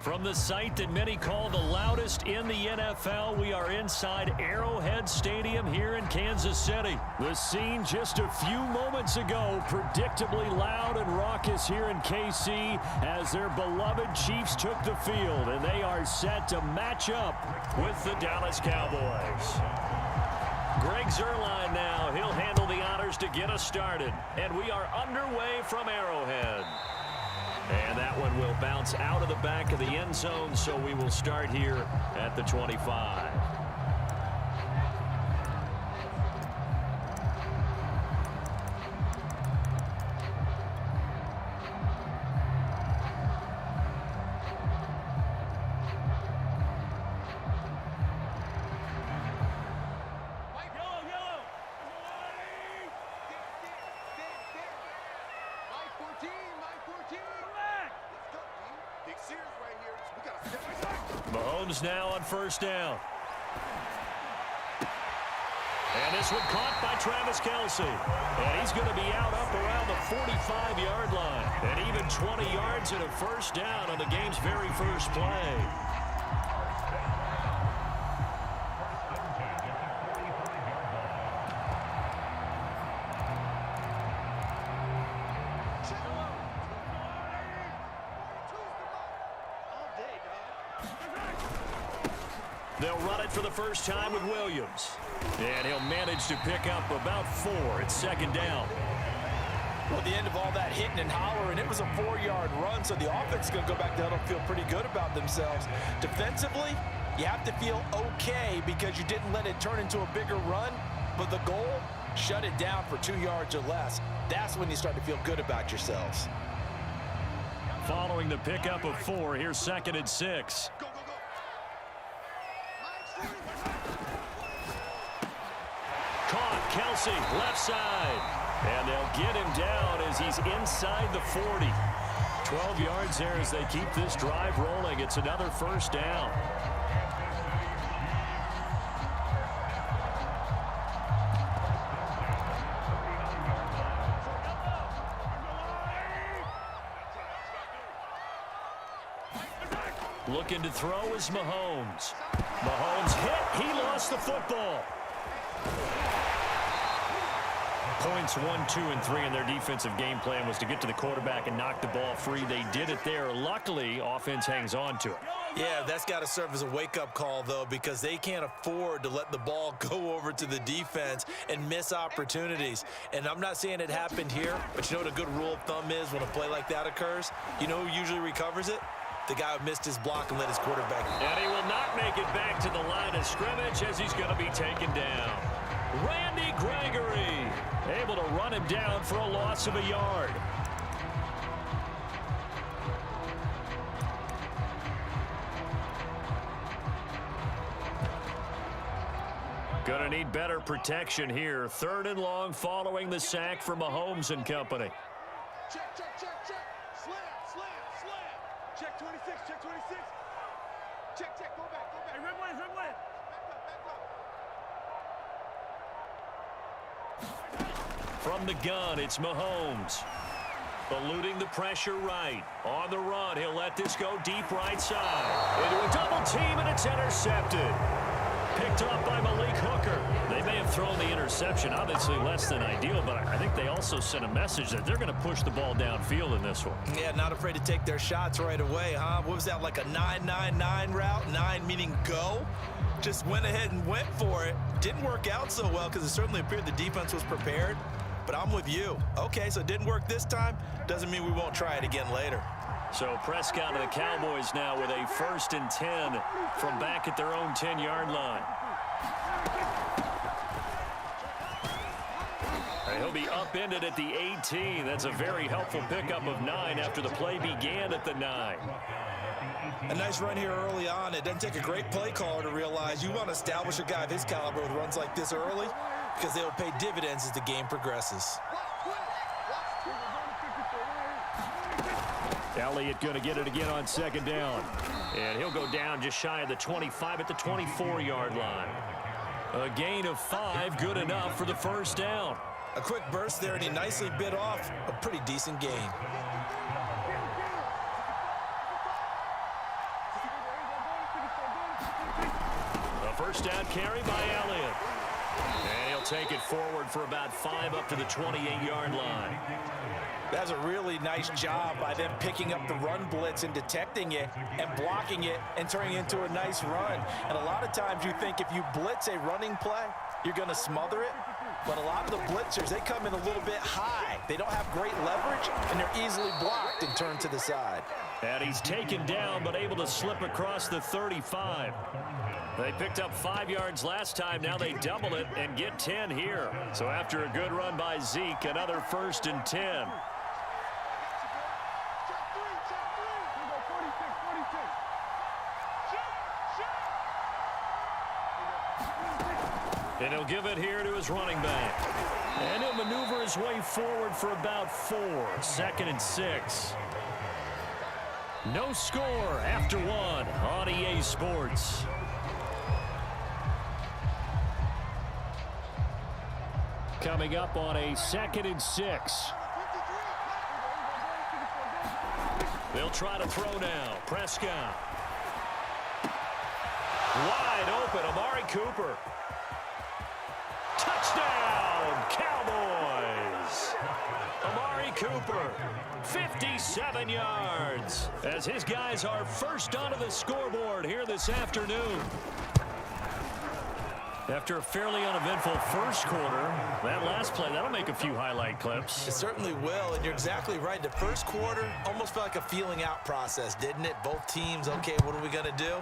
From the site that many call the loudest in the NFL, we are inside Arrowhead Stadium here in Kansas City. The scene just a few moments ago, predictably loud and raucous here in KC as their beloved Chiefs took the field, and they are set to match up with the Dallas Cowboys. Greg Zuerlein now. He'll handle the honors to get us started, and we are underway from Arrowhead. And that one will bounce out of the back of the end zone, so we will start here at the 25. Mahomes now on first down. And this one caught by Travis Kelce. And he's going to be out up around the 45-yard line. And even 20 yards and a first down on the game's very first play. They'll run it for the first time with Williams. And he'll manage to pick up about 4 at second down. Well, at the end of all that hitting and hollering, it was a 4-yard run, so the offense is going to go back there and feel pretty good about themselves. Defensively, you have to feel okay because you didn't let it turn into a bigger run, but the goal, shut it down for 2 yards or less. That's when you start to feel good about yourselves. Following the pickup of 4, here's second and 6. Caught, Kelce, left side. And they'll get him down as he's inside the 40. 12 yards there as they keep this drive rolling. It's another first down. Looking to throw is Mahomes. Mahomes hit. He lost the football. Points 1, 2, and 3 in their defensive game plan was to get to the quarterback and knock the ball free. They did it there. Luckily, offense hangs on to it. Yeah, that's got to serve as a wake-up call, though, because they can't afford to let the ball go over to the defense and miss opportunities. And I'm not saying it happened here, but you know what a good rule of thumb is when a play like that occurs? You know who usually recovers it? The guy who missed his block and let his quarterback. And he will not make it back to the line of scrimmage as he's going to be taken down. Randy Gregory able to run him down for a loss of a yard. Going to need better protection here. Third and long following the sack from Mahomes and company. Check, check, check, check. Slam, slam, slam. Check 26, check 26. Check, check, go back, go back. Hey, red line, red line. From the gun, it's Mahomes. Eluding the pressure right. On the run, he'll let this go deep right side. Into a double team, and it's intercepted. Picked off by Malik Hooker. They may have thrown the interception, obviously less than ideal, but I think they also sent a message that they're going to push the ball downfield in this one. Yeah, not afraid to take their shots right away, huh? What was that, like a 9-9-9 route? 9 meaning go? Just went ahead and went for it. Didn't work out so well because it certainly appeared the defense was prepared. But I'm with you. Okay, so it didn't work this time. Doesn't mean we won't try it again later. So Prescott and the Cowboys now with a 1st and 10 from back at their own 10-yard line. And he'll be upended at the 18. That's a very helpful pickup of 9 after the play began at the 9. A nice run here early on. It doesn't take a great play caller to realize you want to establish a guy of his caliber with runs like this early because they'll pay dividends as the game progresses. Elliott going to get it again on second down. And he'll go down just shy of the 25 at the 24-yard line. A gain of 5, good enough for the first down. A quick burst there, and he nicely bit off a pretty decent gain. first down carry by Elliott. And he'll take it forward for about 5 up to the 28-yard line. That's a really nice job by them picking up the run blitz and detecting it and blocking it and turning it into a nice run. And a lot of times you think if you blitz a running play, you're going to smother it. But a lot of the blitzers, they come in a little bit high. They don't have great leverage, and they're easily blocked and turned to the side. And he's taken down, but able to slip across the 35. They picked up 5 yards last time. Now they double it and get 10 here. So after a good run by Zeke, another 1st and 10. And he'll give it here to his running back. And he'll maneuver his way forward for about 4. 2nd and 6. No score after 1 on EA Sports. Coming up on a 2nd and 6. They'll try to throw now. Prescott. Wide open, Amari Cooper. Touchdown, Cowboys! Amari Cooper, 57 yards, as his guys are first onto the scoreboard here this afternoon. After a fairly uneventful first quarter, that last play, that'll make a few highlight clips. It certainly will, and you're exactly right. The first quarter almost felt like a feeling out process, didn't it? Both teams, okay, what are we going to do?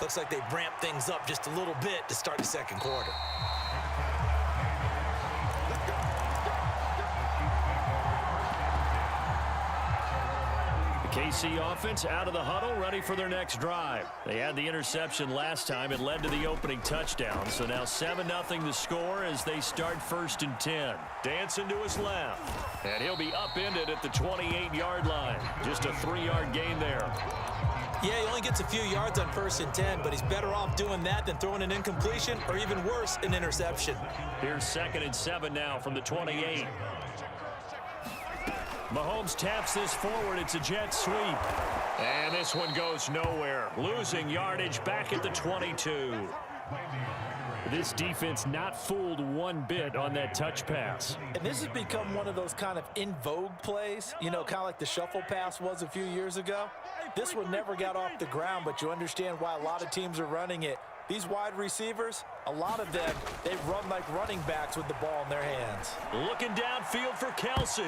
Looks like they ramped things up just a little bit to start the second quarter. KC offense out of the huddle, ready for their next drive. They had the interception last time. It led to the opening touchdown. So now 7-0 the score as they start 1st and 10. Dancing to his left. And he'll be upended at the 28-yard line. Just a 3-yard gain there. Yeah, he only gets a few yards on 1st and 10, but he's better off doing that than throwing an incompletion or even worse, an interception. Here's 2nd and 7 now from the 28. Mahomes taps this forward. It's a jet sweep. And this one goes nowhere. Losing yardage back at the 22. This defense not fooled one bit on that touch pass. And this has become one of those kind of in vogue plays, you know, kind of like the shuffle pass was a few years ago. This one never got off the ground, but you understand why a lot of teams are running it. These wide receivers, a lot of them, they run like running backs with the ball in their hands. Looking downfield for Kelsey.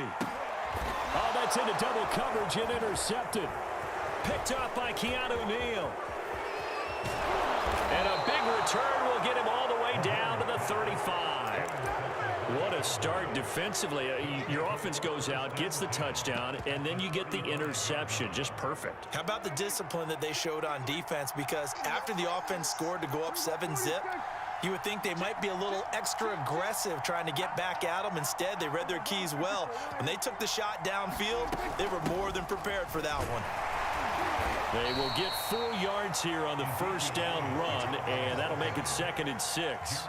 Oh, that's into double coverage and intercepted. Picked up by Keanu Neal. And a big return will get him all the way down to the 35. What a start defensively. Your offense goes out, gets the touchdown, and then you get the interception. Just perfect. How about the discipline that they showed on defense? Because after the offense scored to go up 7-zip, you would think they might be a little extra aggressive trying to get back at them. Instead, they read their keys well. When they took the shot downfield, they were more than prepared for that one. They will get 4 yards here on the first down run, and that'll make it 2nd and 6.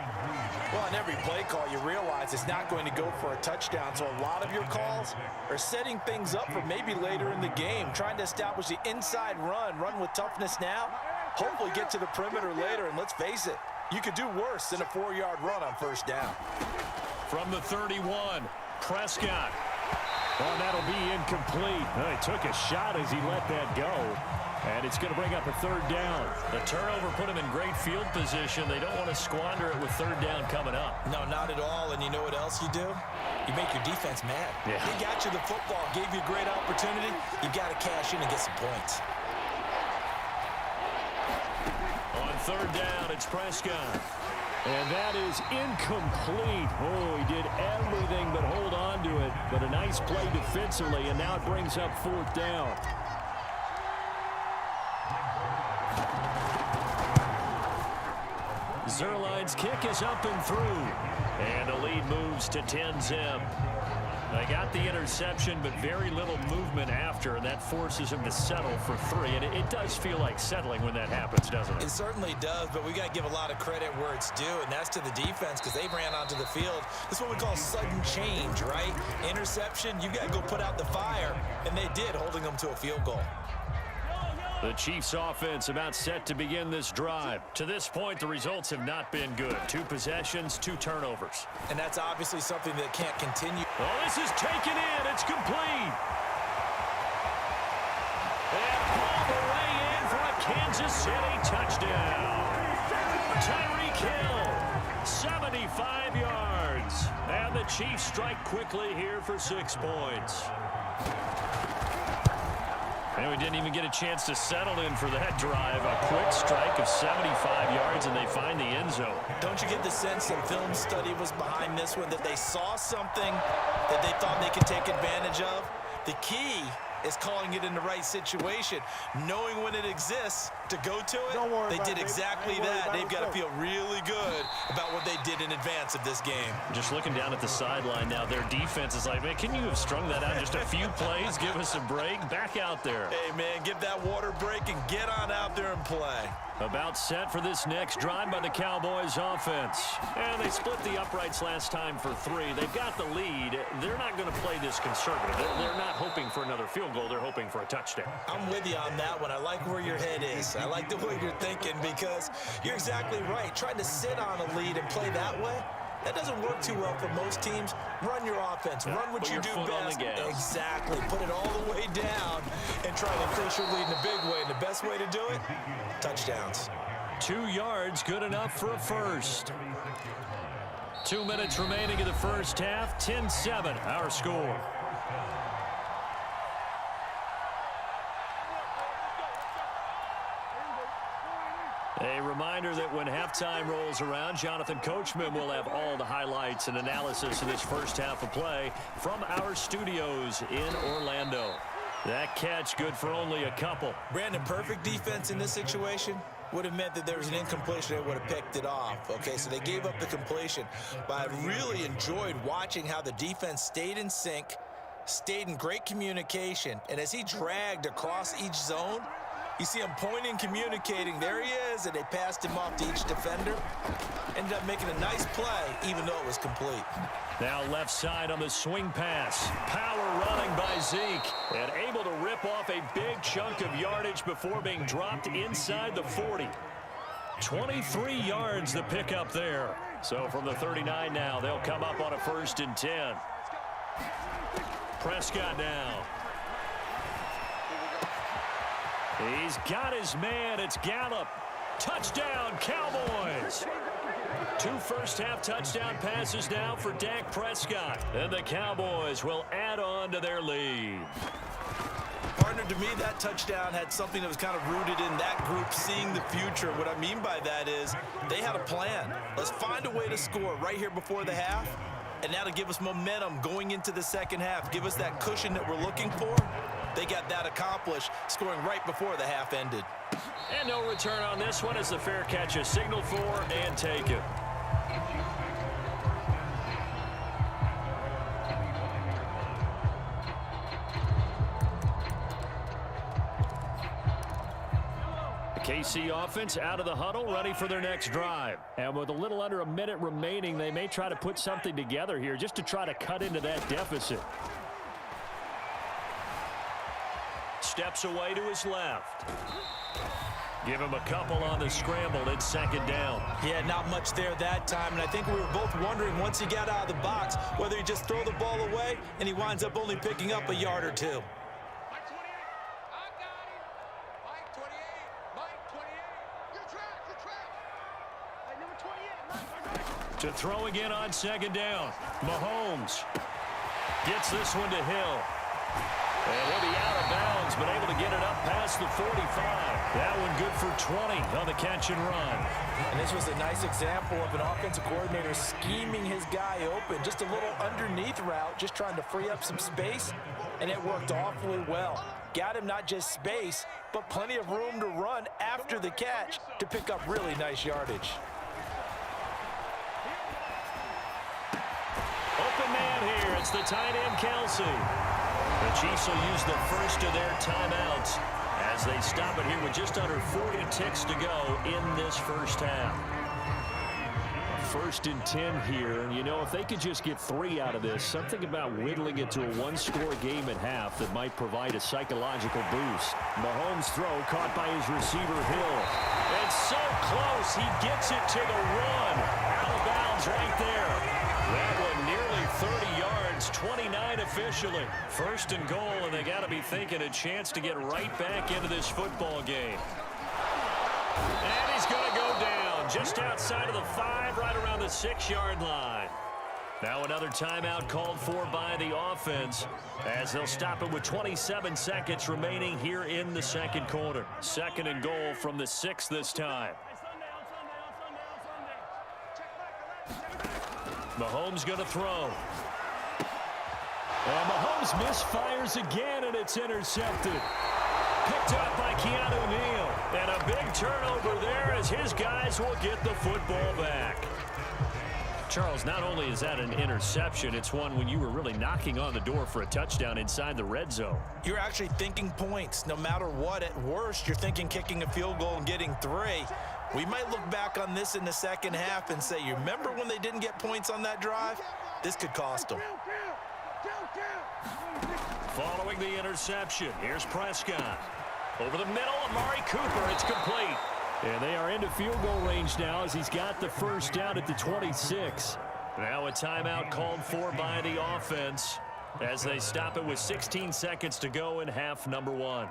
Well, on every play call, you realize it's not going to go for a touchdown. So a lot of your calls are setting things up for maybe later in the game, trying to establish the inside run with toughness now, hopefully get to the perimeter later. And let's face it, you could do worse than a 4-yard run on first down. From the 31, Prescott. Oh, that'll be incomplete. He took a shot as he let that go. And it's going to bring up a 3rd down. The turnover put him in great field position. They don't want to squander it with 3rd down coming up. No, not at all. And you know what else you do? You make your defense mad. Yeah. They got you the football, gave you a great opportunity. You got to cash in and get some points. On 3rd down, it's Prescott. And that is incomplete. Oh, he did everything but hold on to it. But a nice play defensively, and now it brings up 4th down. Zerline's kick is up and through. And the lead moves to 10-zip. They got the interception, but very little movement after, and that forces him to settle for 3. And it does feel like settling when that happens, doesn't it? It certainly does, but we got to give a lot of credit where it's due, and that's to the defense because they ran onto the field. This is what we call sudden change, right? Interception, you got to go put out the fire, and they did, holding them to a field goal. The Chiefs offense about set to begin this drive. To this point, the results have not been good. 2 possessions, 2 turnovers. And that's obviously something that can't continue. Oh, this is taken in. It's complete. And all the way in for a Kansas City touchdown. Tyreek Hill, 75 yards. And the Chiefs strike quickly here for 6 points. And we didn't even get a chance to settle in for that drive. A quick strike of 75 yards, and they find the end zone. Don't you get the sense some film study was behind this one, that they saw something that they thought they could take advantage of? The key is calling it in the right situation, knowing when it exists to go to it. They did exactly that. They've got to feel really good about what they did in advance of this game. Just looking down at the sideline now, their defense is like, man, can you have strung that out just a few plays? Give us a break. Back out there. Hey, man, give that water break and get on out there and play. About set for this next drive by the Cowboys offense. And they split the uprights last time for 3. They've got the lead. They're not going to play this conservative. They're not hoping for another field goal. They're hoping for a touchdown. I'm with you on that one. I like where your head is. I like the way you're thinking, because you're exactly right. Trying to sit on a lead and play that way, that doesn't work too well for most teams. Run your offense. Run what you do best. Exactly. Put it all the way down and try to increase your lead in a big way. And the best way to do it, touchdowns. 2 yards, good enough for a first. 2 minutes remaining in the first half. 10-7, our score. A reminder that when halftime rolls around, Jonathan Coachman will have all the highlights and analysis of this first half of play from our studios in Orlando. That catch good for only a couple. Brandon, perfect defense in this situation would have meant that there was an incompletion. They would have picked it off. Okay, so they gave up the completion. But I really enjoyed watching how the defense stayed in sync, stayed in great communication. And as he dragged across each zone, you see him pointing, communicating. There he is, and they passed him off to each defender. Ended up making a nice play, even though it was complete. Now left side on the swing pass. Power running by Zeke. And able to rip off a big chunk of yardage before being dropped inside the 40. 23 yards the pickup there. So from the 39 now, they'll come up on a 1st and 10. Prescott now. He's got his man. It's Gallup. Touchdown, Cowboys. 2 first-half touchdown passes now for Dak Prescott. And the Cowboys will add on to their lead. Partner, to me, that touchdown had something that was kind of rooted in that group seeing the future. What I mean by that is they had a plan. Let's find a way to score right here before the half. And that'll give us momentum going into the second half. Give us that cushion that we're looking for. They got that accomplished, scoring right before the half ended. And no return on this one as the fair catch is signaled for and taken. The KC offense out of the huddle, ready for their next drive. And with a little under a minute remaining, they may try to put something together here just to try to cut into that deficit. Steps away to his left. Give him a couple on the scramble. It's 2nd down. Yeah, not much there that time. And I think we were both wondering once he got out of the box whether he just throw the ball away and he winds up only picking up a yard or 2. Mike 28. I got him. Mike 28. Mike 28. Your track. Your track. Hey, number 28. Mike. To throw again on 2nd down. Mahomes gets this one to Hill. And he'll be out of bounds, but able to get it up past the 45. That one good for 20 on the catch and run. And this was a nice example of an offensive coordinator scheming his guy open. Just a little underneath route, just trying to free up some space, and it worked awfully well. Got him not just space, but plenty of room to run after the catch to pick up really nice yardage. Open man here. It's the tight end, Kelsey. The Chiefs will use the first of their timeouts as they stop it here with just under 40 ticks to go in this first half. 1st and 10 here. And, you know, if they could just get 3 out of this, something about whittling it to a one-score game at half that might provide a psychological boost. Mahomes' throw caught by his receiver, Hill. And so close, he gets it to the 1. Out of bounds right there. That one nearly 30 yards, 29 officially. 1st and goal, and they got to be thinking a chance to get right back into this football game. And he's going to go down just outside of the 5, right around the 6-yard line. Now another timeout called for by the offense as they'll stop it with 27 seconds remaining here in the second quarter. 2nd and goal from the 6 this time. Mahomes going to throw. And Mahomes misfires again, and it's intercepted. Picked up by Keanu Neal. And a big turnover there as his guys will get the football back. Charles, not only is that an interception, it's one when you were really knocking on the door for a touchdown inside the red zone. You're actually thinking points. No matter what, at worst, you're thinking kicking a field goal and getting 3. We might look back on this in the second half and say, you remember when they didn't get points on that drive? This could cost them. Following the interception, here's Prescott. Over the middle, Amari Cooper, it's complete. And they are into field goal range now as he's got the 1st down at the 26. Now a timeout called for by the offense as they stop it with 16 seconds to go in half number 1.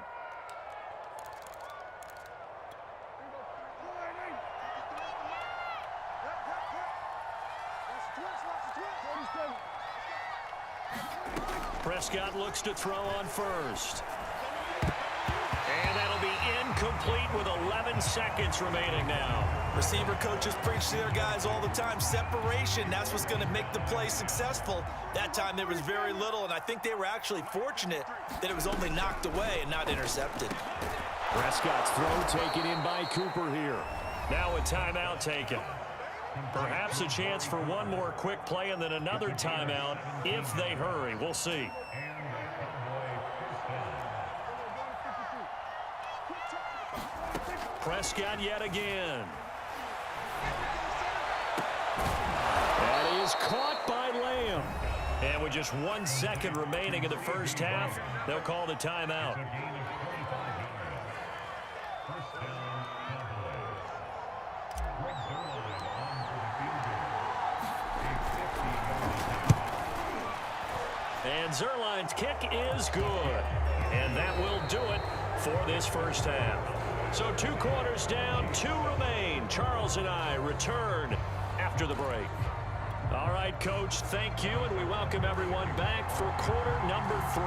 Prescott looks to throw on 1st. And that'll be incomplete with 11 seconds remaining now. Receiver coaches preach to their guys all the time. Separation, that's what's going to make the play successful. That time there was very little, and I think they were actually fortunate that it was only knocked away and not intercepted. Prescott's throw taken in by Cooper here. Now a timeout taken. Perhaps a chance for one more quick play and then another timeout if they hurry. We'll see. Prescott yet again. That is caught by Lamb. And with just 1 second remaining in the first half, they'll call the timeout. And Zerline's kick is good. And that will do it for this first half. So 2 quarters down, 2 remain. Charles and I return after the break. All right, Coach, thank you, and we welcome everyone back for quarter number 3.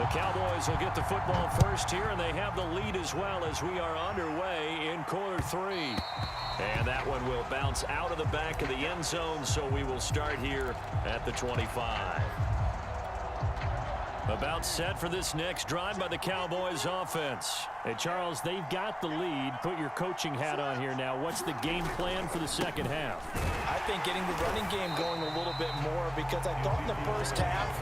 The Cowboys will get the football first here, and they have the lead as well as we are underway in quarter 3. And that one will bounce out of the back of the end zone, so we will start here at the 25. About set for this next drive by the Cowboys offense. Hey, Charles, they've got the lead. Put your coaching hat on here now. What's the game plan for the second half? I think getting the running game going a little bit more, because I thought in the first half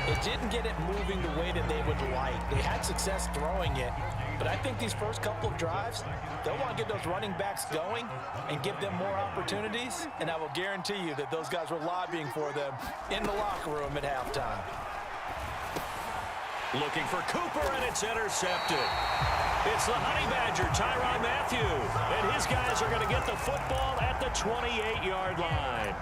it didn't get it moving the way that they would like. They had success throwing it, but I think these first couple of drives, they'll want to get those running backs going and give them more opportunities, and I will guarantee you that those guys were lobbying for them in the locker room at halftime. Looking for Cooper, and it's intercepted. It's the Honey Badger, Tyrann Mathieu, and his guys are going to get the football at the 28-yard line.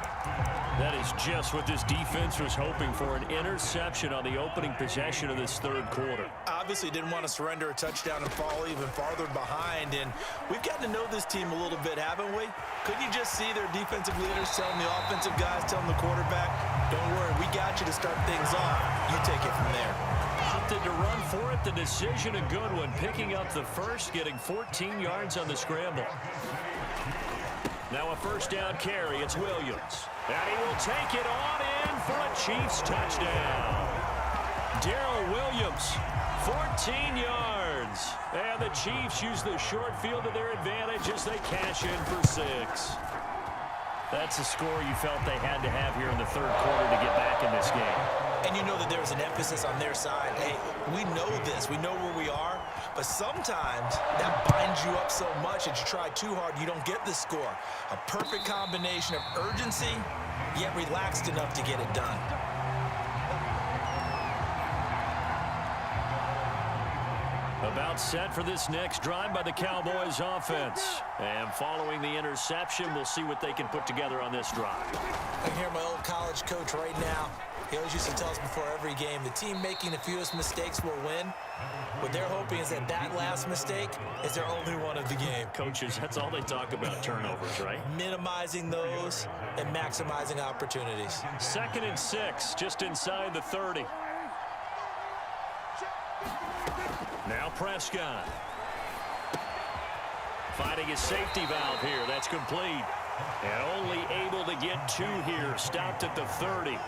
That is just what this defense was hoping for, an interception on the opening possession of this third quarter. Obviously didn't want to surrender a touchdown and fall even farther behind, and we've gotten to know this team a little bit, haven't we? Couldn't you just see their defensive leaders telling the offensive guys, telling the quarterback, don't worry, we got you to start things off. You take it from there. Opted to run for it. The decision a good one. Picking up the first, getting 14 yards on the scramble. Now a first down carry. It's Williams. And he will take it on in for a Chiefs touchdown. Darrell Williams, 14 yards. And the Chiefs use the short field to their advantage as they cash in for 6. That's a score you felt they had to have here in the third quarter to get back in this game. And you know that there's an emphasis on their side. Hey, we know this. We know where we are. But sometimes that binds you up so much that you try too hard, you don't get the score. A perfect combination of urgency, yet relaxed enough to get it done. About set for this next drive by the Cowboys offense. And following the interception, we'll see what they can put together on this drive. I can hear my old college coach right now. He always used to tell us before every game, the team making the fewest mistakes will win. What they're hoping is that last mistake is their only one of the game. Coaches, that's all they talk about, turnovers, right? Minimizing those and maximizing opportunities. 2nd and 6, just inside the 30. Now Prescott. Finding his safety valve here. That's complete. And only able to get 2 here. Stopped at the 30.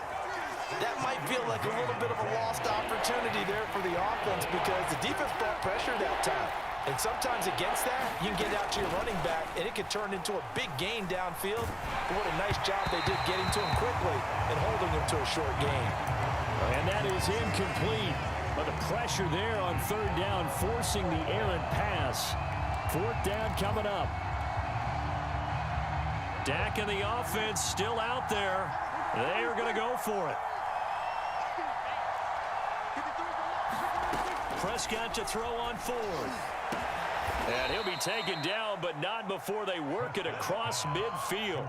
That might feel like a little bit of a lost opportunity there for the offense because the defense brought pressure that time. And sometimes against that, you can get out to your running back, and it could turn into a big gain downfield. But what a nice job they did getting to him quickly and holding him to a short gain. And that is incomplete. But the pressure there on 3rd down, forcing the errant pass. 4th down coming up. Dak and the offense still out there. They are going to go for it. Prescott to throw on 4th. And he'll be taken down, but not before they work it across midfield.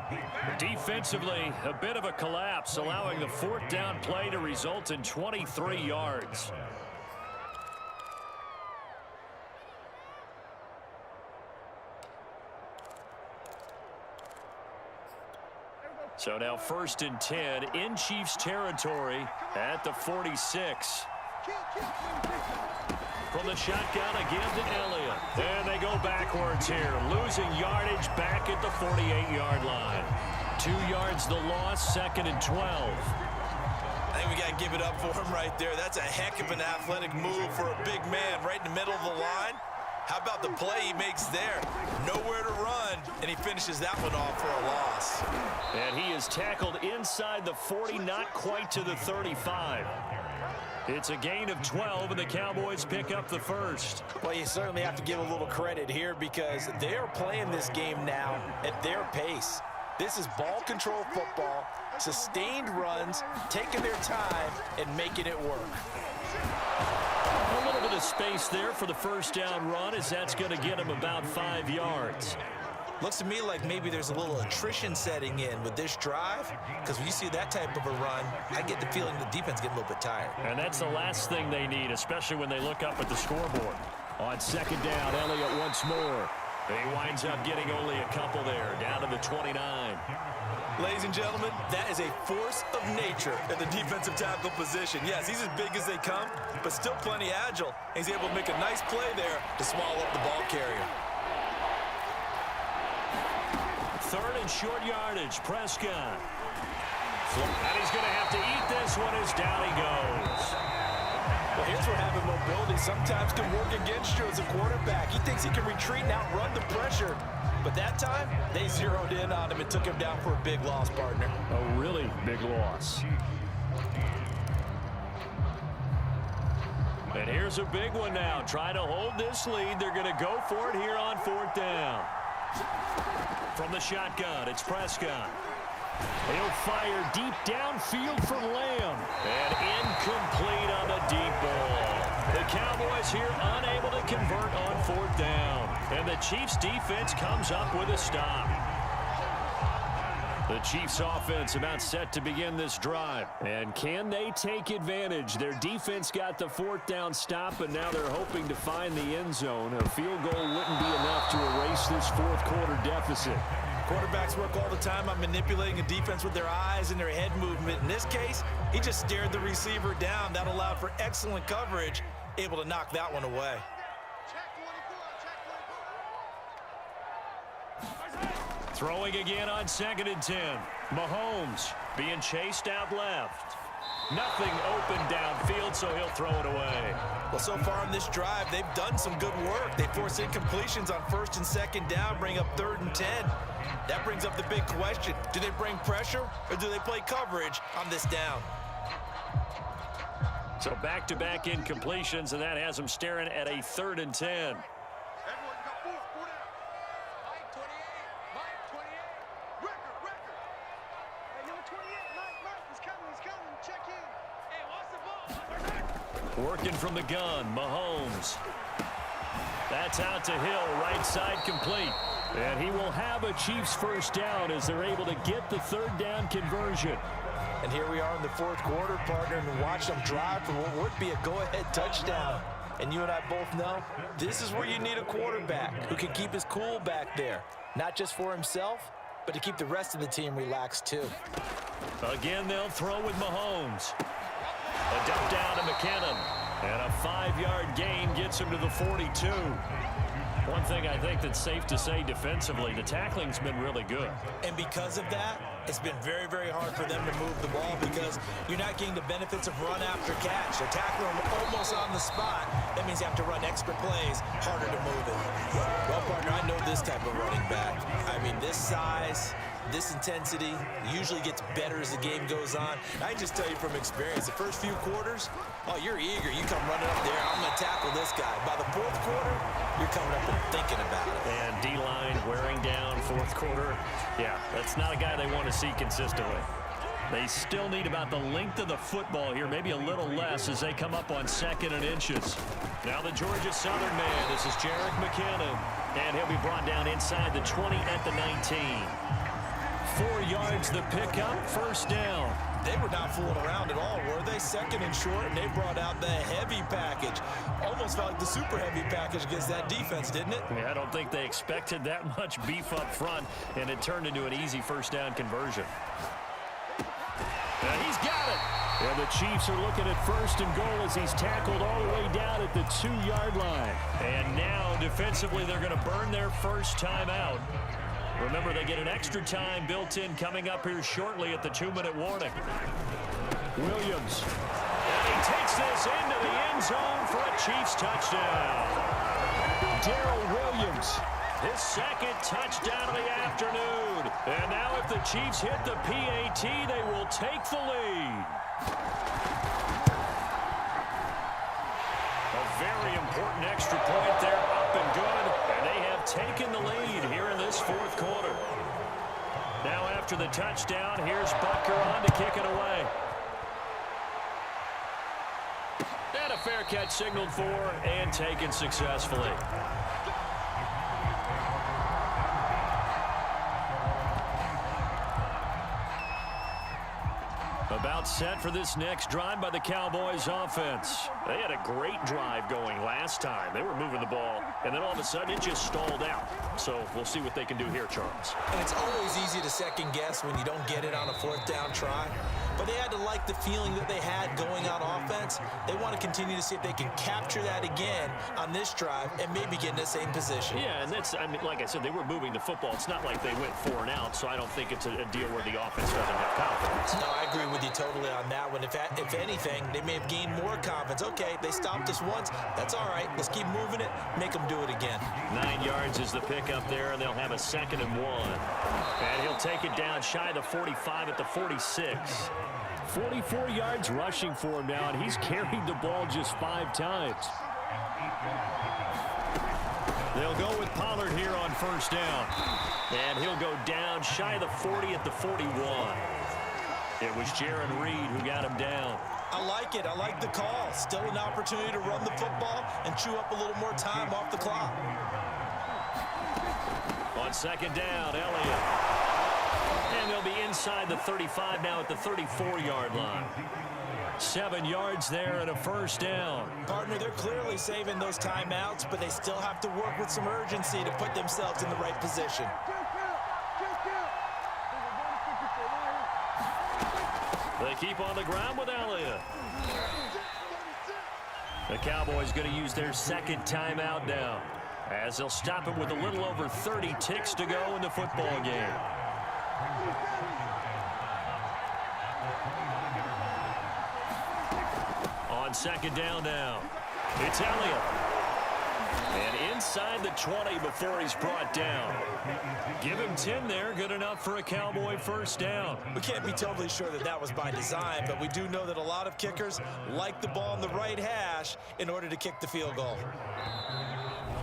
Defensively, a bit of a collapse, allowing the 4th down play to result in 23 yards. So now 1st and 10 in Chiefs territory at the 46. From the shotgun again to Elliott. And they go backwards here, losing yardage back at the 48-yard line. 2 yards the loss, 2nd and 12. I think we got to give it up for him right there. That's a heck of an athletic move for a big man right in the middle of the line. How about the play he makes there? Nowhere to run, and he finishes that one off for a loss. And he is tackled inside the 40, not quite to the 35. It's a gain of 12, and the Cowboys pick up the first. Well, you certainly have to give a little credit here because they are playing this game now at their pace. This is ball control football, sustained runs, taking their time, and making it work. A little bit of space there for the first down run, as that's going to get him about 5 yards. Looks to me like maybe there's a little attrition setting in with this drive, because when you see that type of a run, I get the feeling the defense getting a little bit tired. And that's the last thing they need, especially when they look up at the scoreboard. On 2nd down, Elliott once more. He winds up getting only a couple there, down to the 29. Ladies and gentlemen, that is a force of nature at the defensive tackle position. Yes, he's as big as they come, but still plenty agile. He's able to make a nice play there to swallow up the ball carrier. 3rd and short yardage, Prescott. And he's going to have to eat this one as down he goes. Well, here's where having mobility sometimes can work against you as a quarterback. He thinks he can retreat and outrun the pressure. But that time, they zeroed in on him and took him down for a big loss, partner. A really big loss. And here's a big one now. Trying to hold this lead. They're going to go for it here on 4th down. From the shotgun, it's Prescott. He'll fire deep downfield for Lamb. And incomplete on the deep ball. The Cowboys here unable to convert on 4th down. And the Chiefs defense comes up with a stop. The Chiefs offense about set to begin this drive. And can they take advantage? Their defense got the 4th down stop, and now they're hoping to find the end zone. A field goal wouldn't be enough to erase this 4th quarter deficit. Quarterbacks work all the time on manipulating a defense with their eyes and their head movement. In this case, he just stared the receiver down. That allowed for excellent coverage, able to knock that one away. Throwing again on 2nd and 10. Mahomes being chased out left. Nothing open downfield, so he'll throw it away. Well, so far in this drive, they've done some good work. They force incompletions on 1st and 2nd down, bring up 3rd and 10. That brings up the big question. Do they bring pressure or do they play coverage on this down? So back-to-back incompletions, and that has them staring at a 3rd and 10. Everyone got four down. Mike 28. Mike 28. Record. Hey, number 28. Mike, he's coming. Check in. Hey, watch the ball. Working from the gun, Mahomes. That's out to Hill, right side complete. And he will have a Chiefs first down as they're able to get the 3rd down conversion. And here we are in the 4th quarter, partner, and watch them drive for what would be a go-ahead touchdown. And you and I both know this is where you need a quarterback who can keep his cool back there, not just for himself, but to keep the rest of the team relaxed too. Again, they'll throw with Mahomes. A dump down to McKinnon. And a 5-yard gain gets him to the 42. One thing I think that's safe to say defensively, the tackling's been really good. And because of that, it's been very, very hard for them to move the ball because you're not getting the benefits of run after catch. They're tackling them almost on the spot. That means you have to run extra plays, harder to move it. Well, partner, I know this type of running back. I mean, this size, this intensity usually gets better as the game goes on. I can just tell you from experience, the first few quarters, oh, you're eager. You come running up there, I'm going to tackle this guy. By the 4th quarter, you're coming up and thinking about it. And D-line wearing down 4th quarter. Yeah, that's not a guy they want to see consistently. They still need about the length of the football here, maybe a little less as they come up on 2nd and inches. Now the Georgia Southern man, this is Jerick McKinnon. And he'll be brought down inside the 20 at the 19. 4 yards the pickup, first down. They were not fooling around at all, were they? 2nd and short, and they brought out the heavy package. Almost felt like the super heavy package against that defense, didn't it? Yeah, I don't think they expected that much beef up front, and it turned into an easy first down conversion. Now he's got it. And the Chiefs are looking at 1st and goal as he's tackled all the way down at the 2-yard line. And now, defensively, they're going to burn their first timeout. Remember, they get an extra time built in coming up here shortly at the 2-minute warning. Williams. And he takes this into the end zone for a Chiefs touchdown. Darrell Williams, his 2nd touchdown of the afternoon. And now if the Chiefs hit the PAT, they will take the lead. A very important extra point there, up and good. And they have taken the lead here in this 4th quarter. Now after the touchdown, here's Butker on to kick it away. And a fair catch signaled for and taken successfully. About set for this next drive by the Cowboys offense. They had a great drive going last time. They were moving the ball, and then all of a sudden it just stalled out. So we'll see what they can do here, Charles. And it's always easy to second guess when you don't get it on a 4th down try. But they had to like the feeling that they had going on offense. They want to continue to see if they can capture that again on this drive and maybe get in the same position. Yeah, and that's, I mean, like I said, they were moving the football. It's not like they went 4 and out, so I don't think it's a deal where the offense doesn't have confidence. No, I agree with you totally on that one. If anything, they may have gained more confidence. Okay, they stopped us once. That's all right. Let's keep moving it. Make them do it again. 9 yards is the pickup there, and they'll have a 2nd and 1. And he'll take it down shy of the 45 at the 46. 44 yards rushing for him now, and he's carried the ball just 5 times. They'll go with Pollard here on 1st down. And he'll go down shy of the 40 at the 41. It was Jaron Reed who got him down. I like it. I like the call. Still an opportunity to run the football and chew up a little more time off the clock. On 2nd down, Elliott. And they'll be inside the 35 now at the 34-yard line. 7 yards there and a 1st down. Partner, they're clearly saving those timeouts, but they still have to work with some urgency to put themselves in the right position. They keep on the ground with Elliott. The Cowboys going to use their 2nd timeout now, as they'll stop it with a little over 30 ticks to go in the football game. On 2nd down now, it's Elliott. And inside the 20 before he's brought down. Give him 10 there, good enough for a Cowboy first down. We can't be totally sure that that was by design, but we do know that a lot of kickers like the ball in the right hash in order to kick the field goal.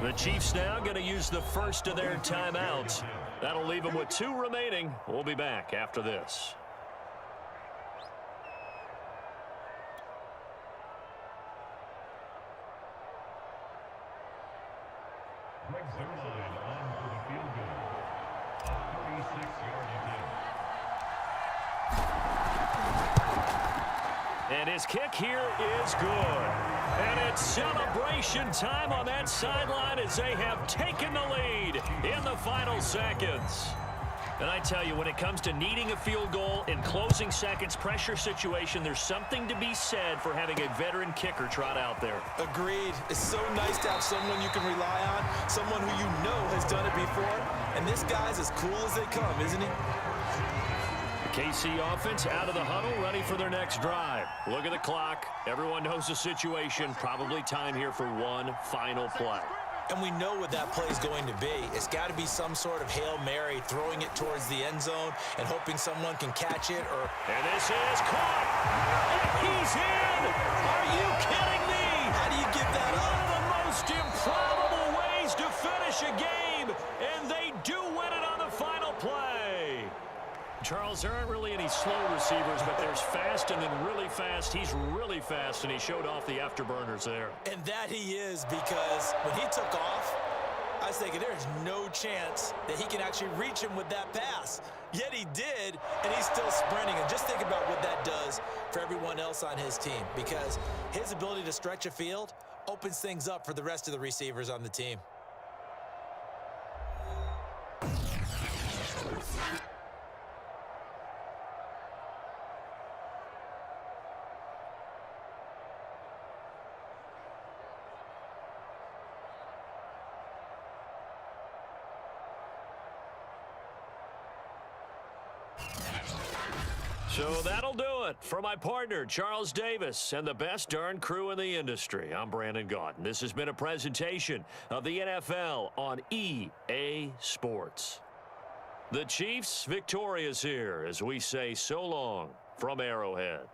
The Chiefs now going to use the first of their timeouts. That'll leave them with 2 remaining. We'll be back after this. And his kick here is good. And it's celebration time on that sideline as they have taken the lead in the final seconds. And I tell you, when it comes to needing a field goal in closing seconds pressure situation, there's something to be said for having a veteran kicker trot out there. Agreed. It's so nice to have someone you can rely on, someone who you know has done it before. And this guy's as cool as they come, isn't he? The KC offense out of the huddle, ready for their next drive. Look at the clock. Everyone knows the situation. Probably time here for one final play. And we know what that play is going to be. It's got to be some sort of Hail Mary, throwing it towards the end zone and hoping someone can catch it. And this is caught. And he's in. Are you kidding me? How do you give that up? One of the most improbable ways to finish a game, and they do win it on the final play. Charles, there aren't really any slow receivers, but there's fast and then really fast. He's really fast, and he showed off the afterburners there. And that he is, because when he took off, I was thinking there's no chance that he can actually reach him with that pass. Yet he did, and he's still sprinting. And just think about what that does for everyone else on his team, because his ability to stretch a field opens things up for the rest of the receivers on the team. So that'll do it for my partner, Charles Davis, and the best darn crew in the industry. I'm Brandon Gaudin. This has been a presentation of the NFL on EA Sports. The Chiefs victorious here as we say so long from Arrowhead.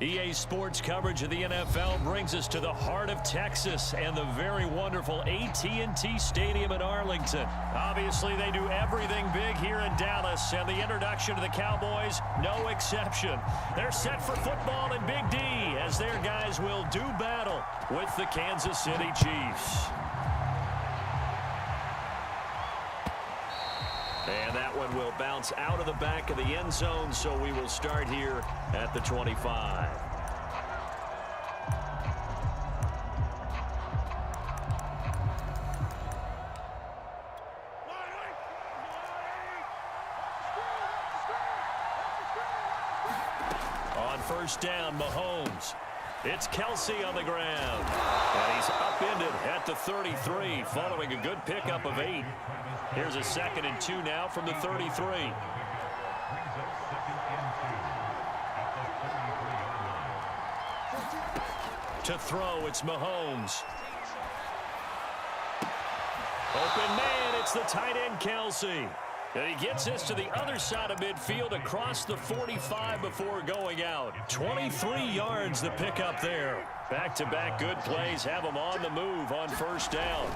EA Sports coverage of the NFL brings us to the heart of Texas and the very wonderful AT&T Stadium in Arlington. Obviously, they do everything big here in Dallas, and the introduction to the Cowboys, no exception. They're set for football in Big D as their guys will do battle with the Kansas City Chiefs. And that one will bounce out of the back of the end zone, so we will start here at the 25. On first down, Mahomes. It's Kelsey on the ground. And he's upended at the 33, following a good pickup of 8. Here's a 2nd and 2 now from the 33. To throw, it's Mahomes. Open man, it's the tight end Kelsey. And he gets this to the other side of midfield across the 45 before going out. 23 yards the pickup there. Back-to-back good plays have him on the move on first down.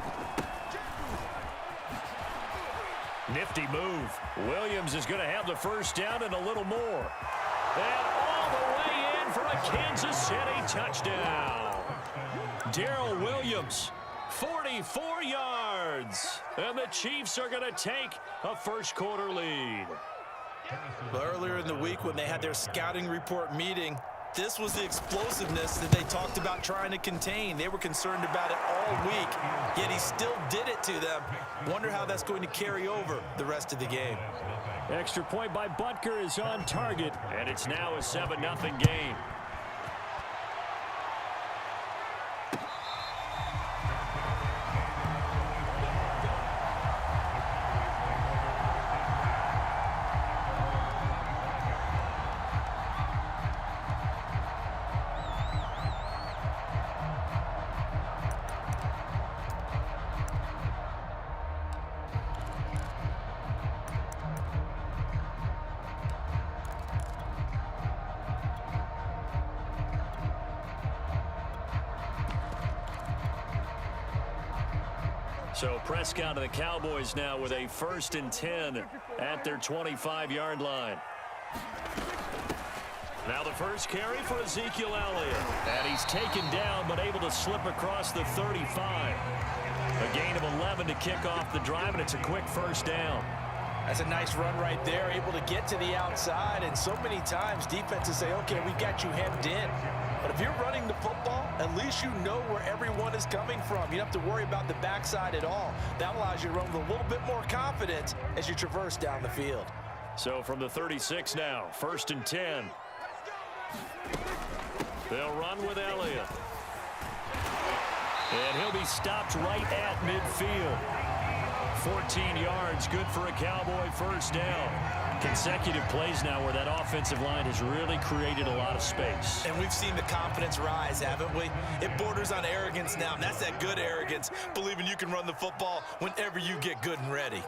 Nifty move. Williams is going to have the first down and a little more. And all the way in for a Kansas City touchdown. Darrell Williams, 44 yards. And the Chiefs are going to take a first quarter lead. Well, earlier in the week when they had their scouting report meeting, this was the explosiveness that they talked about trying to contain. They were concerned about it all week, yet he still did it to them. Wonder how that's going to carry over the rest of the game. Extra point by Butker is on target, and it's now a 7-0 game. So Prescott and the Cowboys now with a 1st and 10 at their 25-yard line. Now the first carry for Ezekiel Elliott. And he's taken down but able to slip across the 35. A gain of 11 to kick off the drive, and it's a quick first down. That's a nice run right there, able to get to the outside. And so many times defenses say, okay, we got you hemmed in. But if you're running the football, at least you know where everyone is coming from. You don't have to worry about the backside at all. That allows you to run with a little bit more confidence as you traverse down the field. So from the 36 now, 1st and 10. They'll run with Elliott. And he'll be stopped right at midfield. 14 yards, good for a Cowboy first down. Consecutive plays now where that offensive line has really created a lot of space. And we've seen the confidence rise, haven't we? It borders on arrogance now, and that's that good arrogance, believing you can run the football whenever you get good and ready.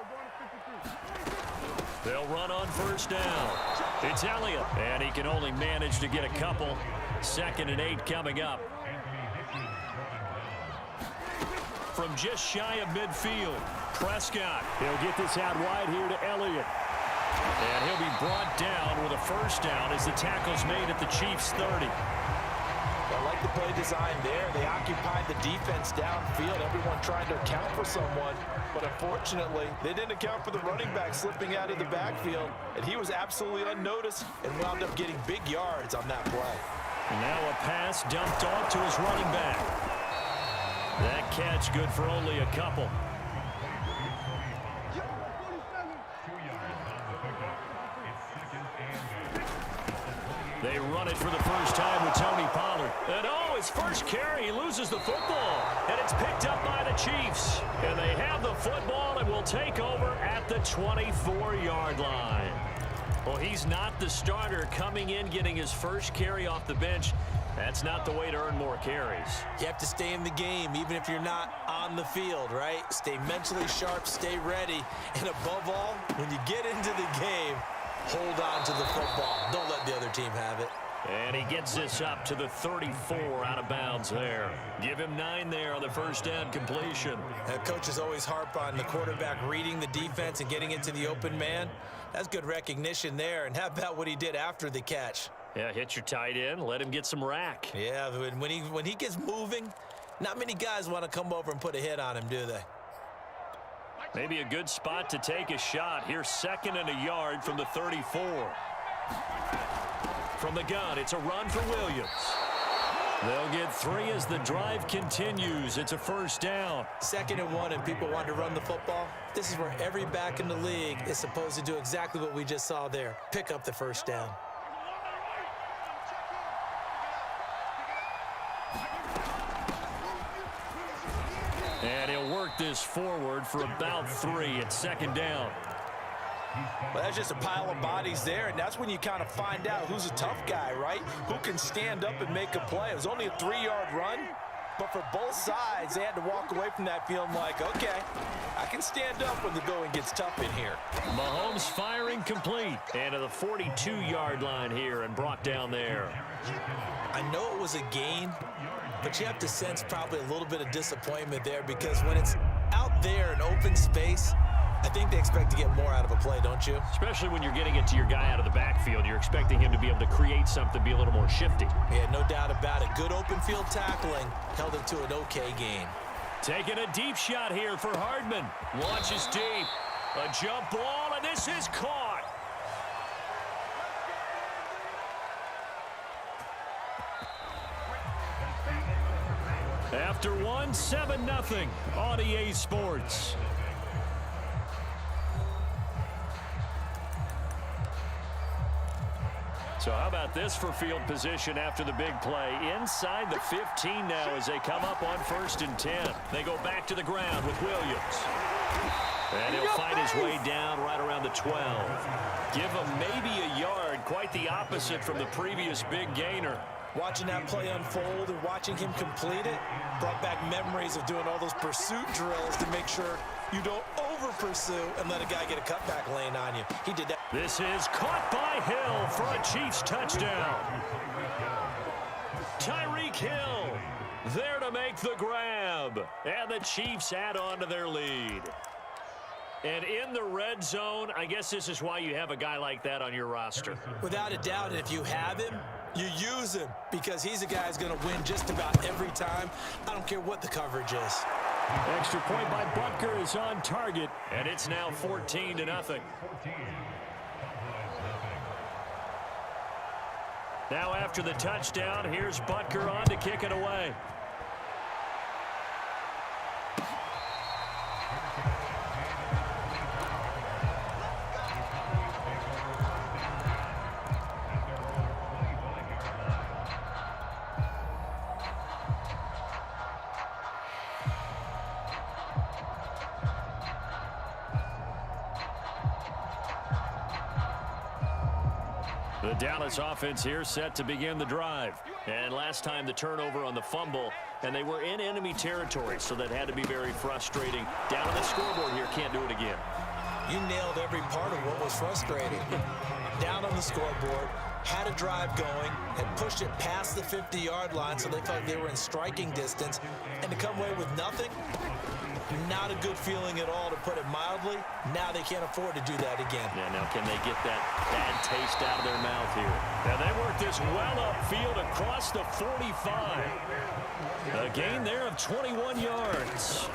They'll run on first down. It's Elliott, and he can only manage to get a couple. 2nd and 8 coming up. From just shy of midfield, Prescott. He'll get this out wide here to Elliott. And he'll be brought down with a first down as the tackle's made at the Chiefs' 30. I like the play design there. They occupied the defense downfield, everyone trying to account for someone. But unfortunately, they didn't account for the running back slipping out of the backfield. And he was absolutely unnoticed and wound up getting big yards on that play. And now a pass dumped off to his running back. That catch good for only a couple. They run it for the first time with Tony Pollard. And oh, his first carry, he loses the football. And it's picked up by the Chiefs. And they have the football and will take over at the 24-yard line. Well, he's not the starter coming in, getting his first carry off the bench. That's not the way to earn more carries. You have to stay in the game, even if you're not on the field, right? Stay mentally sharp, stay ready. And above all, when you get into the game, hold on to the football. Don't let the other team have it. And he gets this up to the 34 out of bounds there. Give him 9 there on the first down completion. Coaches always harp on the quarterback reading the defense and getting into the open man. That's good recognition there. And how about what he did after the catch? Yeah, hit your tight end, let him get some rack. Yeah, when he gets moving, not many guys want to come over and put a hit on him, do they? Maybe a good spot to take a shot. Here's 2nd and a yard from the 34. From the gun, it's a run for Williams. They'll get 3 as the drive continues. It's a first down. 2nd and 1, and people want to run the football. This is where every back in the league is supposed to do exactly what we just saw there. Pick up the first down. And he'll work this forward for about 3 at 2nd down. Well, that's just a pile of bodies there, and that's when you kind of find out who's a tough guy, right? Who can stand up and make a play. It was only a 3-yard run, but for both sides, they had to walk away from that feeling like, okay, I can stand up when the going gets tough in here. Mahomes firing complete. And to the 42-yard line here and brought down there. I know it was a gain, but you have to sense probably a little bit of disappointment there because when it's out there in open space, I think they expect to get more out of a play, don't you? Especially when you're getting it to your guy out of the backfield. You're expecting him to be able to create something, be a little more shifty. Yeah, no doubt about it. Good open field tackling held it to an okay game. Taking a deep shot here for Hardman. Launches deep. A jump ball, and this is caught. After 1, 7-0 on EA Sports. So how about this for field position after the big play? Inside the 15 now as they come up on 1st and 10. They go back to the ground with Williams. And he'll fight his way down right around the 12. Give him maybe a yard, quite the opposite from the previous big gainer. Watching that play unfold and watching him complete it brought back memories of doing all those pursuit drills to make sure you don't over-pursue and let a guy get a cutback lane on you. He did that. This is caught by Hill for a Chiefs touchdown. Tyreek Hill there to make the grab. And the Chiefs add on to their lead. And in the red zone, I guess this is why you have a guy like that on your roster. Without a doubt, and if you have him, you use him because he's a guy who's going to win just about every time. I don't care what the coverage is. Extra point by Butker is on target, and it's now 14-0. Now after the touchdown, here's Butker on to kick it away. The Dallas offense here set to begin the drive. And last time the turnover on the fumble, and they were in enemy territory, so that had to be very frustrating. Down on the scoreboard here, can't do it again. You nailed every part of what was frustrating. Down on the scoreboard, had a drive going, and pushed it past the 50-yard line so they felt they were in striking distance. And to come away with nothing, not a good feeling at all, to put it mildly. Now they can't afford to do that again. Yeah, now can they get that bad taste out of their mouth here? Now they work this well upfield across the 45. A gain there of 21 yards.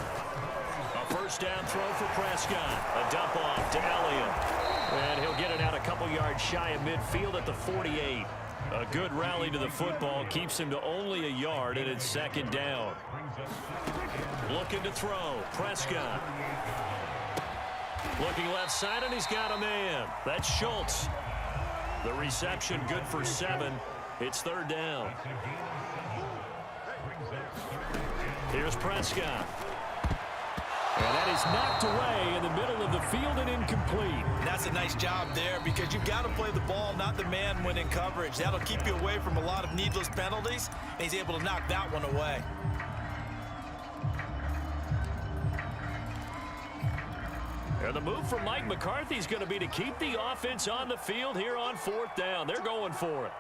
A first down throw for Prescott. A dump off to Elliott. And he'll get it out a couple yards shy of midfield at the 48. A good rally to the football keeps him to only a yard, and it's 2nd down. Looking to throw. Prescott. Looking left side, and he's got a man. That's Schultz. The reception good for 7. It's 3rd down. Here's Prescott. And that is knocked away in the middle of the field and incomplete. That's a nice job there because you've got to play the ball, not the man when in coverage. That'll keep you away from a lot of needless penalties, and he's able to knock that one away. And the move from Mike McCarthy is going to be to keep the offense on the field here on 4th down. They're going for it.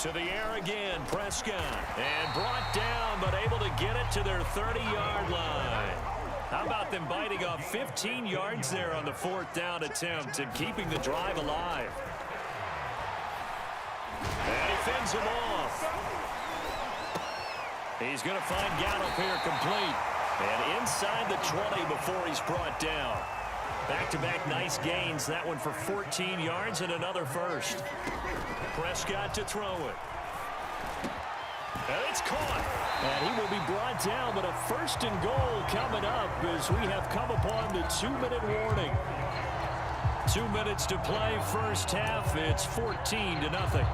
To the air again, Prescott. And brought down, but able to get it to their 30-yard line. How about them biting off 15 yards there on the 4th down attempt and keeping the drive alive? And he fends him off. He's going to find Gallup here complete. And inside the 20 before he's brought down. Back-to-back nice gains. That one for 14 yards and another first. Prescott to throw it. And it's caught. And he will be brought down, but a 1st and goal coming up as we have come upon the 2-minute warning. 2 minutes to play first half. It's 14-0.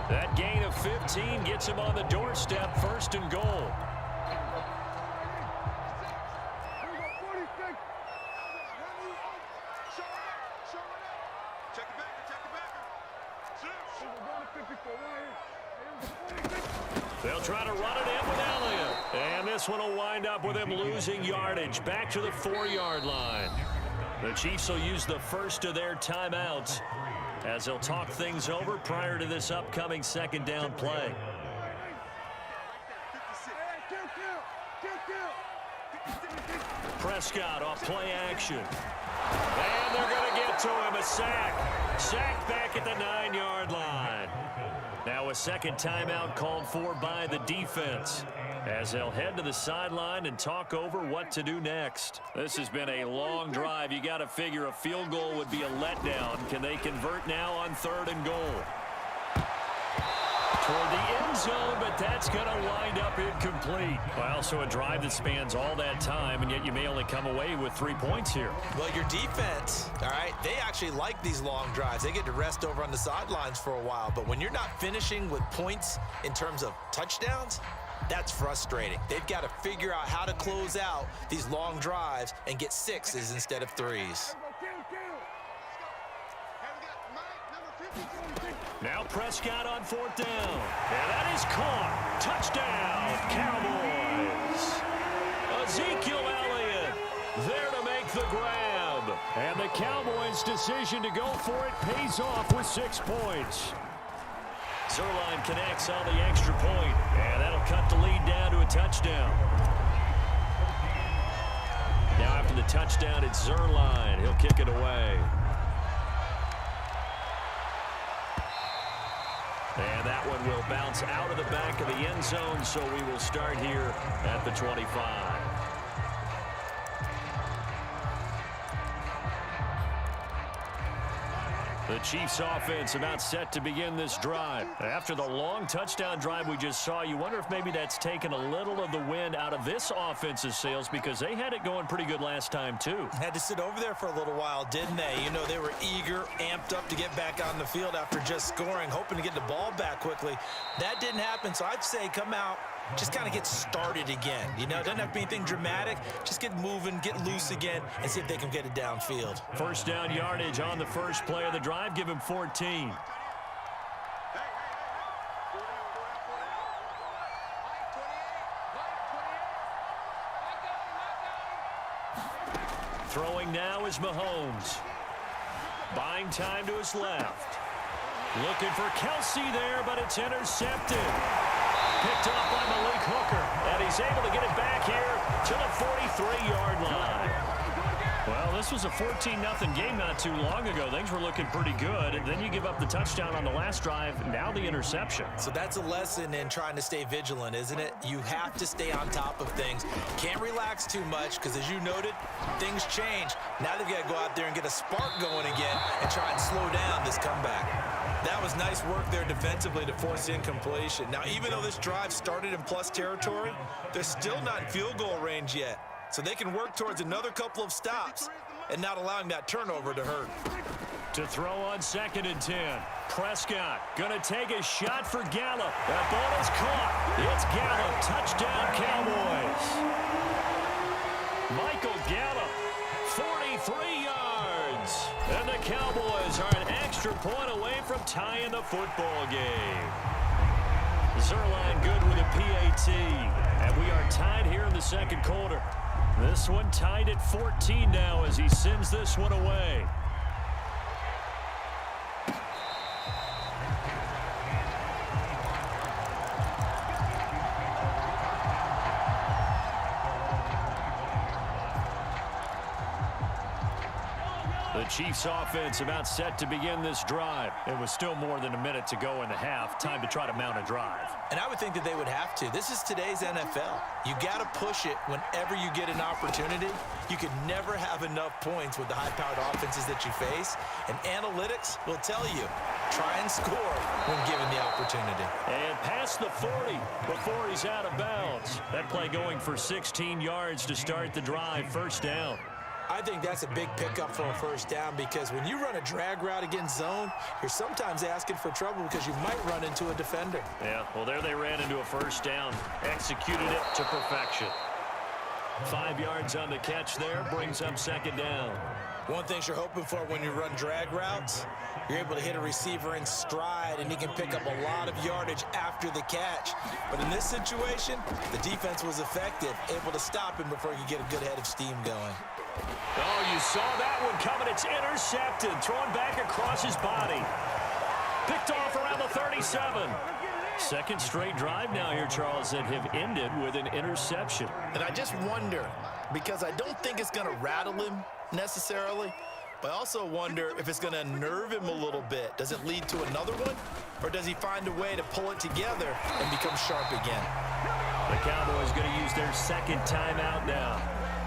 That gain of 15 gets him on the doorstep. 1st and goal. They'll try to run it in with Elliott. And this one will wind up with him losing yardage. Back to the 4-yard line. The Chiefs will use the first of their timeouts as they'll talk things over prior to this upcoming 2nd down play. Prescott off play action. And they're going to get to him. A sack. Sack back at the 9-yard line. Now a 2nd timeout called for by the defense as they'll head to the sideline and talk over what to do next. This has been a long drive. You got to figure a field goal would be a letdown. Can they convert now on 3rd and goal? Toward the end zone, but that's going to wind up incomplete. Well, so a drive that spans all that time, and yet you may only come away with 3 points here. Well, your defense, all right, they actually like these long drives. They get to rest over on the sidelines for a while, but when you're not finishing with points in terms of touchdowns, that's frustrating. They've got to figure out how to close out these long drives and get 6s instead of 3s. Now Prescott on 4th down. And that is caught. Touchdown, Cowboys. Ezekiel Elliott there to make the grab. And the Cowboys' decision to go for it pays off with 6 points. Zerline connects on the extra point. And that'll cut the lead down to a touchdown. Now after the touchdown, it's Zerline. He'll kick it away. And that one will bounce out of the back of the end zone, so we will start here at the 25. The Chiefs offense about set to begin this drive. After the long touchdown drive we just saw, you wonder if maybe that's taken a little of the wind out of this offense's sails because they had it going pretty good last time too. Had to sit over there for a little while, didn't they? You know, they were eager, amped up to get back on the field after just scoring, hoping to get the ball back quickly. That didn't happen, so I'd say come out, just kind of get started again. You know, it doesn't have to be anything dramatic. Just get moving, get loose again, and see if they can get it downfield. 1st down yardage on the first play of the drive. Give him 14. Throwing now is Mahomes. Buying time to his left. Looking for Kelsey there, but it's intercepted. Picked up by Malik Hooker, and he's able to get it back here to the 43-yard line. Well, this was a 14-0 game not too long ago. Things were looking pretty good, and then you give up the touchdown on the last drive, now the interception. So that's a lesson in trying to stay vigilant, isn't it? You have to stay on top of things. Can't relax too much because, as you noted, things change. Now they've got to go out there and get a spark going again and try and slow down this comeback. That was nice work there defensively to force incompletion. Now, even though this drive started in plus territory, they're still not in field goal range yet. So they can work towards another couple of stops and not allowing that turnover to hurt. To throw on 2nd and 10. Prescott going to take a shot for Gallup. That ball is caught. It's Gallup. Touchdown, Cowboys. Michael Gallup, 43 yards. And the Cowboys are an extra point away from tying the football game. Zerline good with a PAT. And we are tied here in the 2nd quarter. This one tied at 14 now as he sends this one away. Chiefs offense about set to begin this drive. It was still more than a minute to go in the half. Time to try to mount a drive. And I would think that they would have to. This is today's NFL. You got to push it whenever you get an opportunity. You can never have enough points with the high-powered offenses that you face. And analytics will tell you, try and score when given the opportunity. And past the 40 before he's out of bounds. That play going for 16 yards to start the drive. First down. I think that's a big pickup for a first down because when you run a drag route against zone, you're sometimes asking for trouble because you might run into a defender. Yeah, well, there they ran into a first down. Executed it to perfection. 5 yards on the catch there, brings up second down. One thing you're hoping for when you run drag routes, you're able to hit a receiver in stride, and he can pick up a lot of yardage after the catch. But in this situation, the defense was effective, able to stop him before he could get a good head of steam going. Oh, you saw that one coming. It's intercepted. Thrown back across his body. Picked off around the 37. Second straight drive now here, Charles, that have ended with an interception. And I just wonder, because I don't think it's going to rattle him necessarily, but I also wonder if it's going to unnerve him a little bit. Does it lead to another one? Or does he find a way to pull it together and become sharp again? The Cowboys going to use their second timeout now,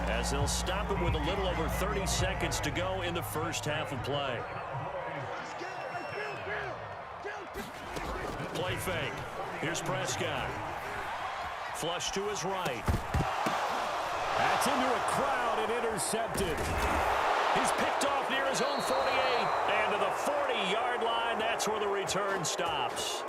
as they'll stop it with a little over 30 seconds to go in the first half of play. Play fake. Here's Prescott. Flush to his right. That's into a crowd and intercepted. He's picked off near his own 48. And to the 40-yard line, that's where the return stops.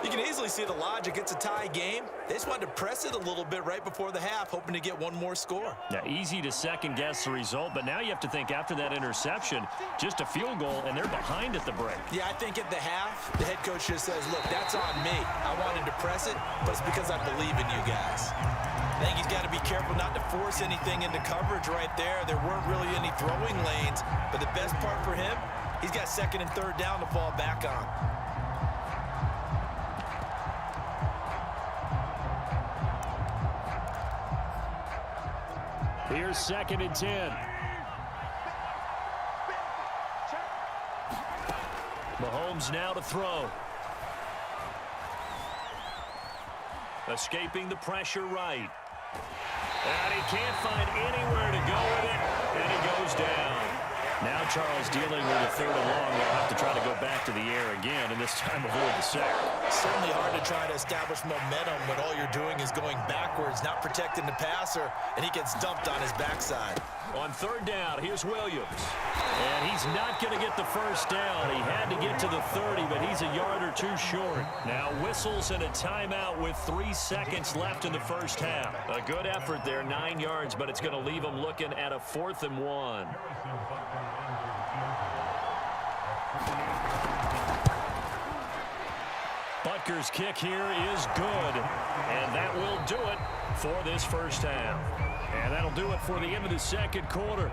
You can easily see the logic. It's a tie game. They just wanted to press it a little bit right before the half, hoping to get one more score. Yeah, easy to second-guess the result, but now you have to think after that interception, just a field goal, and they're behind at the break. Yeah, I think at the half, the head coach just says, look, that's on me. I wanted to press it, but it's because I believe in you guys. I think he's got to be careful not to force anything into coverage right there. There weren't really any throwing lanes, but the best part for him, he's got second and third down to fall back on. Here's second and 10. Mahomes now to throw. Escaping the pressure right. And he can't find anywhere to go with it, and he goes down. Now Charles dealing with a third and long. They'll have to try to go back to the air again, and this time avoid the sack. Certainly hard to try to establish momentum when all you're doing is going backwards, not protecting the passer, and he gets dumped on his backside. On third down, here's Williams. And he's not going to get the first down. He had to get to the 30, but he's a yard or two short. Now whistles and a timeout with 3 seconds left in the first half. A good effort there, 9 yards, but it's going to leave him looking at a 4th and 1. Butker's kick here is good, and that will do it for this first half. And that'll do it for the end of the second quarter.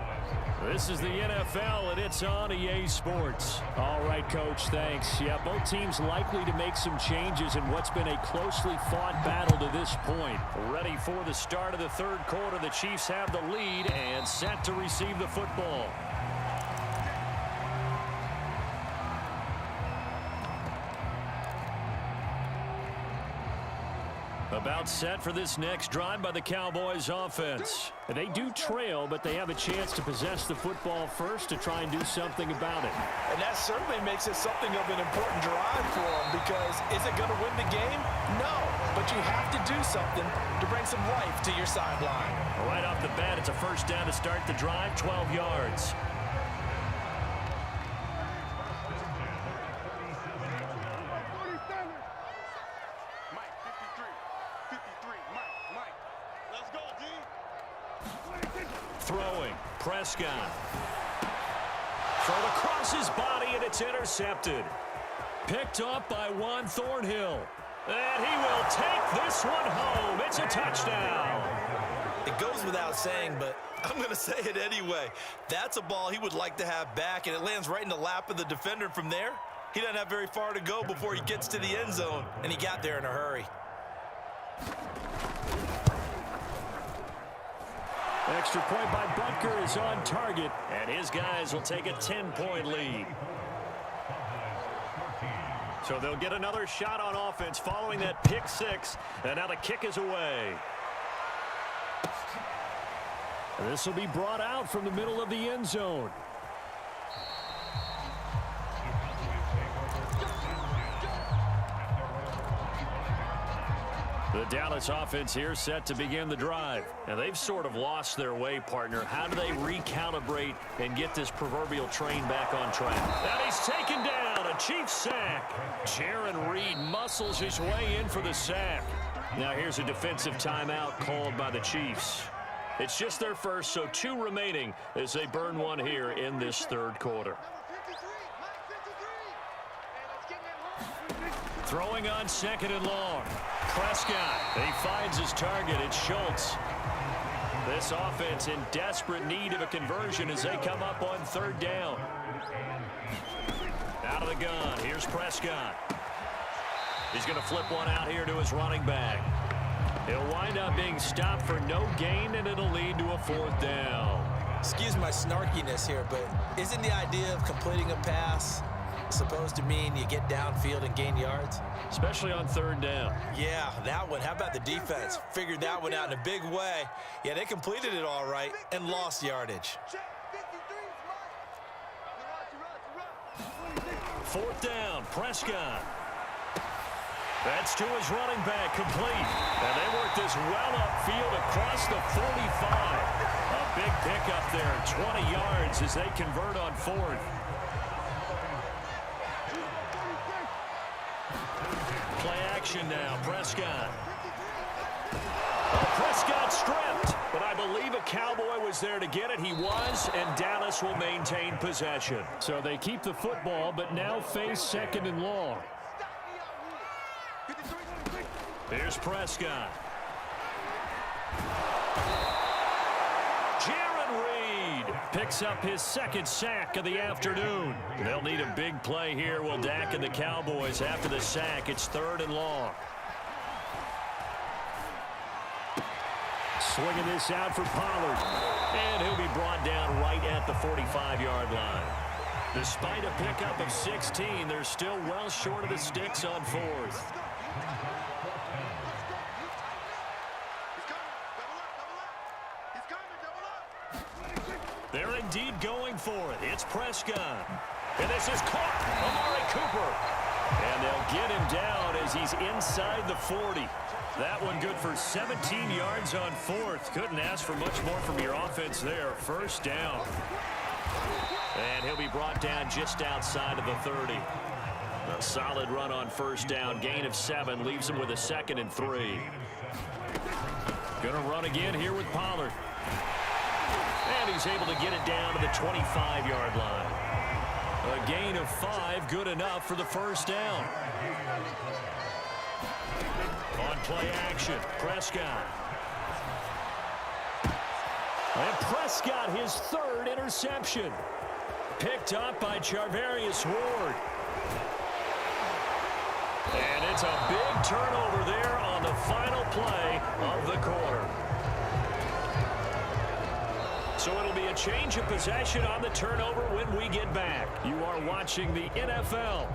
This is the NFL, and it's on EA Sports. All right, Coach, thanks. Yeah, both teams likely to make some changes in what's been a closely fought battle to this point. Ready for the start of the third quarter. The Chiefs have the lead and set to receive the football. About set for this next drive by the Cowboys offense. They do trail, but they have a chance to possess the football first to try and do something about it. And that certainly makes it something of an important drive for them, because is it going to win the game? No, but you have to do something to bring some life to your sideline. Right off the bat, it's a first down to start the drive, 12 yards. Throwing, Prescott. Thrown across his body, and it's intercepted. Picked up by Juan Thornhill. And he will take this one home. It's a touchdown. It goes without saying, but I'm going to say it anyway. That's a ball he would like to have back, and it lands right in the lap of the defender. From there, he doesn't have very far to go before he gets to the end zone, and he got there in a hurry. Extra point by Butker is on target, and his guys will take a 10-point lead. So they'll get another shot on offense following that pick six, and now the kick is away. And this will be brought out from the middle of the end zone. The Dallas offense here set to begin the drive. And they've sort of lost their way, partner. How do they recalibrate and get this proverbial train back on track? And he's taken down, a Chiefs sack. Jaron Reed muscles his way in for the sack. Now here's a defensive timeout called by the Chiefs. It's just their first, so 2 remaining as they burn one here in this third quarter. Throwing on 2nd and long. Prescott, he finds his target. It's Schultz. This offense in desperate need of a conversion as they come up on 3rd down. Out of the gun, here's Prescott. He's going to flip one out here to his running back. He'll wind up being stopped for no gain, and it'll lead to a 4th down. Excuse my snarkiness here, but isn't the idea of completing a pass supposed to mean you get downfield and gain yards? Especially on 3rd down. Yeah, that one. How about the defense? Figured that one out in a big way. Yeah, they completed it all right and lost yardage. 4th down, Prescott. That's to his running back, complete. And they work this well upfield across the 45. A big pickup there, 20 yards as they convert on 4th. Play action now, Prescott. Oh, Prescott stripped, but I believe a Cowboy was there to get it. He was, and Dallas will maintain possession. So they keep the football, but now face 2nd and long. Here's Prescott. Jaron Reed picks up his 2nd sack of the afternoon. They'll need a big play here, will Dak and the Cowboys. After the sack, it's 3rd and long. Swinging this out for Pollard. And he'll be brought down right at the 45-yard line. Despite a pickup of 16, they're still well short of the sticks on 4th. They're indeed going for it. It's Prescott. And this is caught. Amari Cooper. And they'll get him down as he's inside the 40. That one good for 17 yards on 4th. Couldn't ask for much more from your offense there. 1st down. And he'll be brought down just outside of the 30. A solid run on 1st down. Gain of 7 leaves him with a 2nd and 3. Going to run again here with Pollard. And he's able to get it down to the 25-yard line. A gain of 5, good enough for the 1st down. On play action, Prescott. And Prescott, his 3rd interception. Picked up by Charvarius Ward. And it's a big turnover there on the final play of the quarter. So it'll be a change of possession on the turnover when we get back. You are watching the NFL